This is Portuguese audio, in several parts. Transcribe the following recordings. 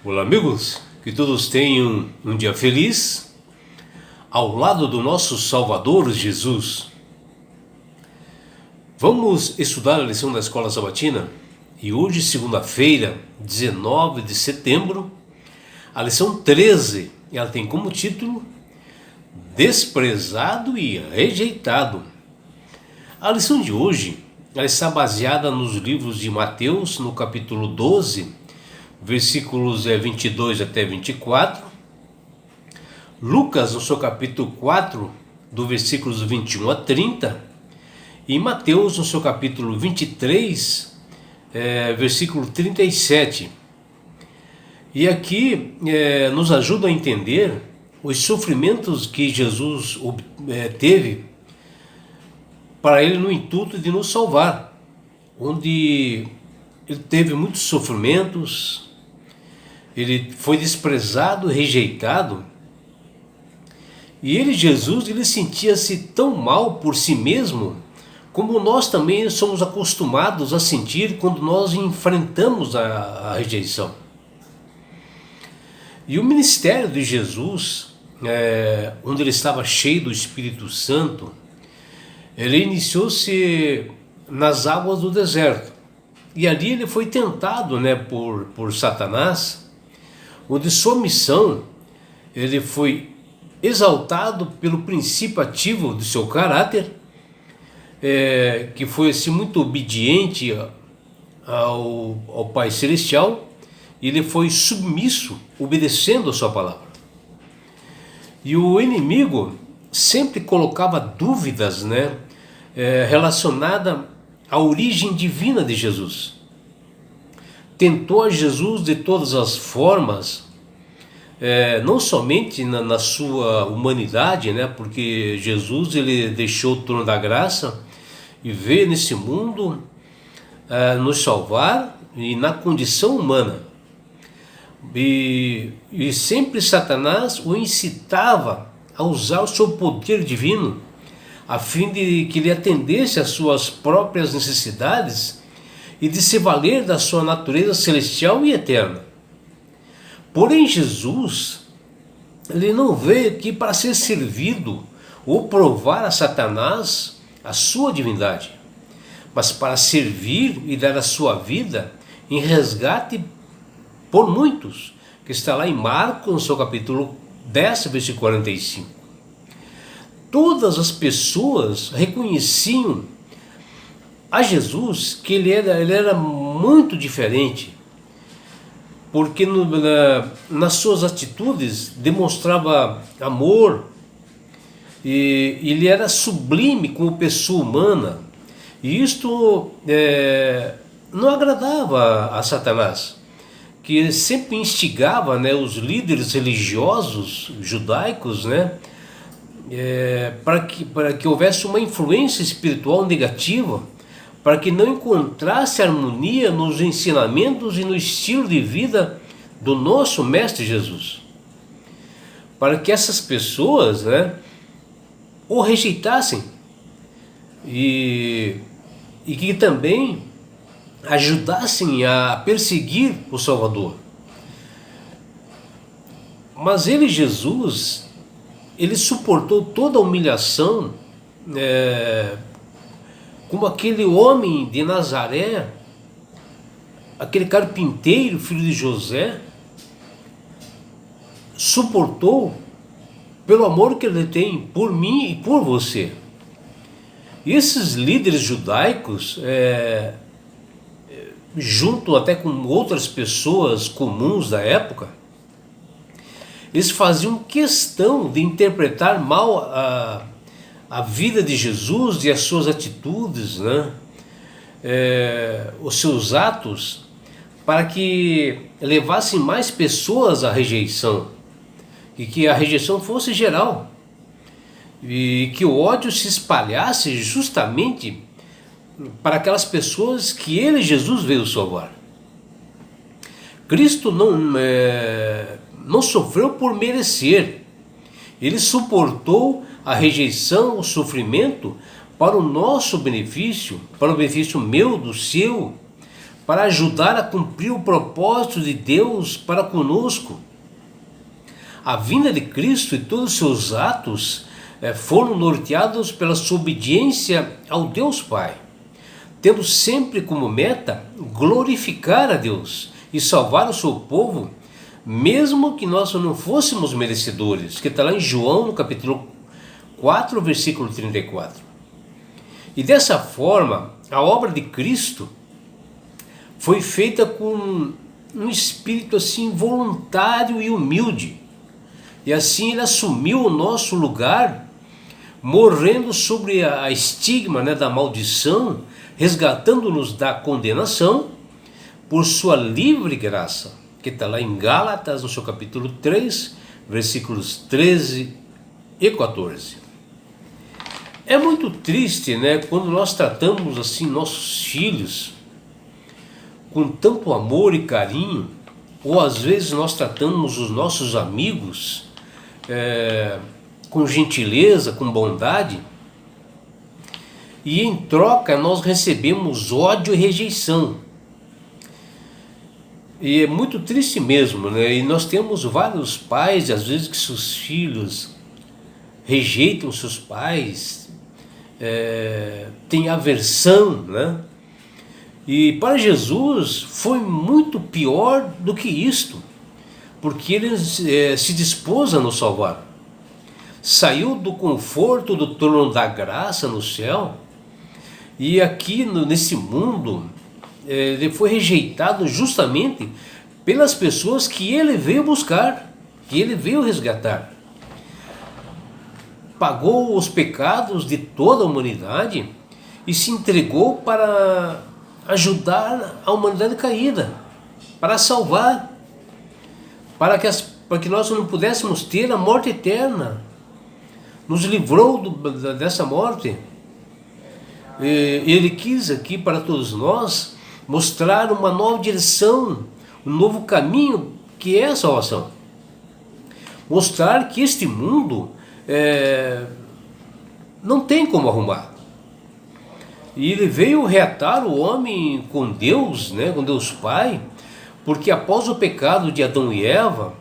Olá, amigos, que todos tenham um dia feliz ao lado do nosso Salvador Jesus. Vamos estudar a lição da Escola Sabatina e hoje, segunda-feira, 19 de setembro, a lição 13, ela tem como título Desprezado e Rejeitado. A lição de hoje ela está baseada nos livros de Mateus, no capítulo 12, versículos 22 até 24, Lucas no seu capítulo 4, do versículos 21 a 30, e Mateus no seu capítulo 23, versículo 37. E aqui nos ajuda a entender os sofrimentos que Jesus teve para ele no intuito de nos salvar, onde ele teve muitos sofrimentos, ele foi desprezado, rejeitado, e ele, Jesus, ele sentia-se tão mal por si mesmo, como nós também somos acostumados a sentir quando nós enfrentamos a rejeição. E o ministério de Jesus, onde ele estava cheio do Espírito Santo, ele iniciou-se nas águas do deserto. E ali ele foi tentado por Satanás, onde sua missão, ele foi exaltado pelo princípio ativo do seu caráter, que foi assim, muito obediente ao Pai Celestial, e ele foi submisso, obedecendo a sua palavra. E o inimigo sempre colocava dúvidas relacionadas à origem divina de Jesus. Tentou a Jesus de todas as formas, não somente na sua humanidade, porque Jesus ele deixou o trono da graça e veio nesse mundo nos salvar e na condição humana. E sempre Satanás o incitava a usar o seu poder divino a fim de que ele atendesse às suas próprias necessidades e de se valer da sua natureza celestial e eterna. Porém, Jesus, ele não veio aqui para ser servido ou provar a Satanás a sua divindade, mas para servir e dar a sua vida em resgate por muitos, que está lá em Marcos, no seu capítulo 10, versículo 45. Todas as pessoas reconheciam a Jesus que ele era muito diferente, porque nas suas atitudes demonstrava amor, e ele era sublime como pessoa humana, e isto não agradava a Satanás, que sempre instigava os líderes religiosos judaicos, para que houvesse uma influência espiritual negativa, para que não encontrasse harmonia nos ensinamentos e no estilo de vida do nosso Mestre Jesus, para que essas pessoas o rejeitassem e que também ajudassem a perseguir o Salvador. Mas ele, Jesus, ele suportou toda a humilhação, como aquele homem de Nazaré, aquele carpinteiro, filho de José, suportou pelo amor que ele tem por mim e por você. E esses líderes judaicos, junto até com outras pessoas comuns da época, eles faziam questão de interpretar mal a vida de Jesus e as suas atitudes, os seus atos, para que levassem mais pessoas à rejeição, e que a rejeição fosse geral, e que o ódio se espalhasse justamente para aquelas pessoas que ele, Jesus, veio salvar. Cristo não sofreu por merecer, ele suportou a rejeição, o sofrimento para o nosso benefício, para o benefício meu, do seu, para ajudar a cumprir o propósito de Deus para conosco. A vinda de Cristo e todos os seus atos foram norteados pela sua obediência ao Deus Pai, tendo sempre como meta glorificar a Deus e salvar o seu povo, mesmo que nós não fôssemos merecedores, que está lá em João, no capítulo 4, versículo 34. E dessa forma, a obra de Cristo foi feita com um espírito assim voluntário e humilde. E assim ele assumiu o nosso lugar, morrendo sobre a estigma, da maldição, resgatando-nos da condenação por sua livre graça, que está lá em Gálatas, no seu capítulo 3, versículos 13 e 14. É muito triste, quando nós tratamos assim nossos filhos com tanto amor e carinho, ou às vezes nós tratamos os nossos amigos com gentileza, com bondade, e em troca nós recebemos ódio e rejeição. E é muito triste mesmo, E nós temos vários pais, às vezes, que seus filhos rejeitam seus pais, têm aversão, E para Jesus foi muito pior do que isto, porque ele se dispôs a nos salvar. Saiu do conforto do trono da graça no céu, e aqui nesse mundo ele foi rejeitado justamente pelas pessoas que ele veio buscar, que ele veio resgatar. Pagou os pecados de toda a humanidade e se entregou para ajudar a humanidade caída, para salvar, para que nós não pudéssemos ter a morte eterna. Nos livrou dessa morte. Ele quis aqui para todos nós mostrar uma nova direção, um novo caminho, que é a salvação. Mostrar que este mundo não tem como arrumar. E ele veio reatar o homem com Deus, com Deus Pai, porque após o pecado de Adão e Eva,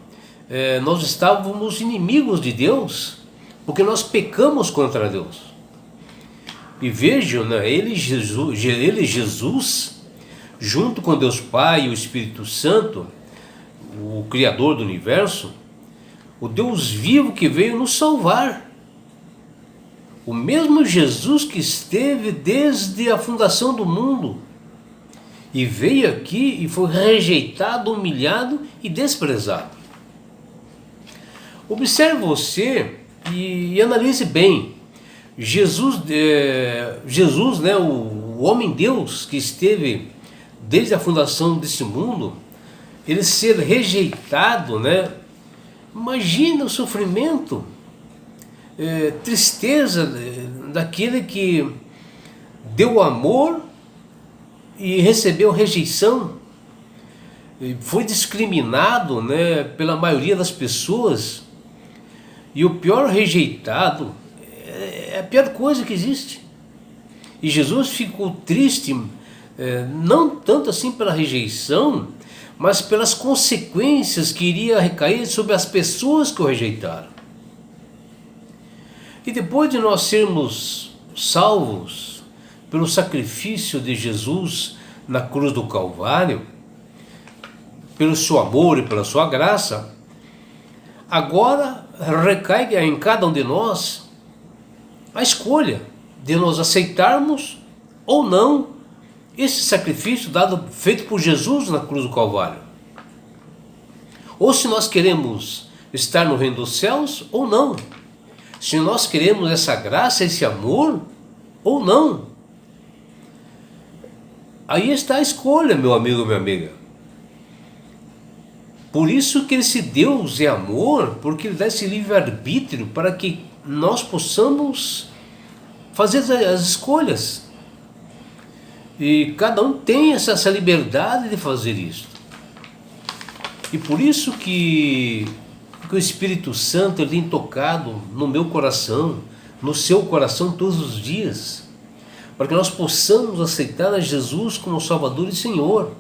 nós estávamos inimigos de Deus, porque nós pecamos contra Deus. E vejam, ele Jesus, junto com Deus Pai e o Espírito Santo, o Criador do Universo, o Deus vivo que veio nos salvar. O mesmo Jesus que esteve desde a fundação do mundo e veio aqui e foi rejeitado, humilhado e desprezado. Observe você e analise bem. Jesus, o homem-deus que esteve desde a fundação desse mundo, ele ser rejeitado, Imagina o sofrimento, tristeza daquele que deu amor e recebeu rejeição, foi discriminado, pela maioria das pessoas. E o pior, rejeitado, é a pior coisa que existe. E Jesus ficou triste, não tanto assim pela rejeição, mas pelas consequências que iria recair sobre as pessoas que o rejeitaram. E depois de nós sermos salvos pelo sacrifício de Jesus na cruz do Calvário, pelo seu amor e pela sua graça, agora recai em cada um de nós a escolha de nós aceitarmos ou não esse sacrifício feito por Jesus na cruz do Calvário. Ou se nós queremos estar no reino dos céus ou não. Se nós queremos essa graça, esse amor ou não. Aí está a escolha, meu amigo, minha amiga. Por isso que esse Deus é amor, porque ele dá esse livre-arbítrio para que nós possamos fazer as escolhas. E cada um tem essa liberdade de fazer isso. E por isso que o Espírito Santo tem tocado no meu coração, no seu coração todos os dias, para que nós possamos aceitar a Jesus como Salvador e Senhor.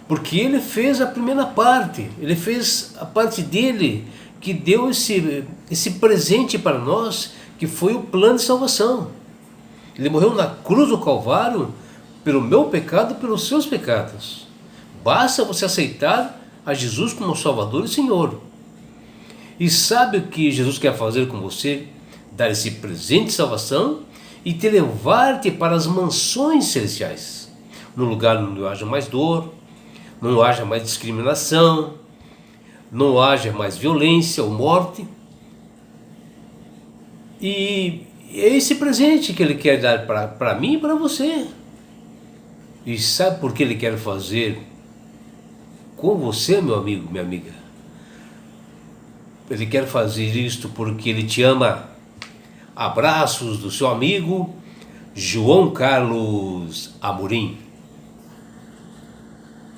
Porque Ele fez a primeira parte, Ele fez a parte dele, que deu esse presente para nós, que foi o plano de salvação. Ele morreu na cruz do Calvário pelo meu pecado e pelos seus pecados. Basta você aceitar a Jesus como Salvador e Senhor. E sabe o que Jesus quer fazer com você? Dar esse presente de salvação e te levar-te para as mansões celestiais, num lugar onde não haja mais dor, não haja mais discriminação, não haja mais violência ou morte. E é esse presente que Ele quer dar para mim e para você. E sabe por que Ele quer fazer com você, meu amigo, minha amiga? Ele quer fazer isto porque Ele te ama. Abraços do seu amigo João Carlos Amorim.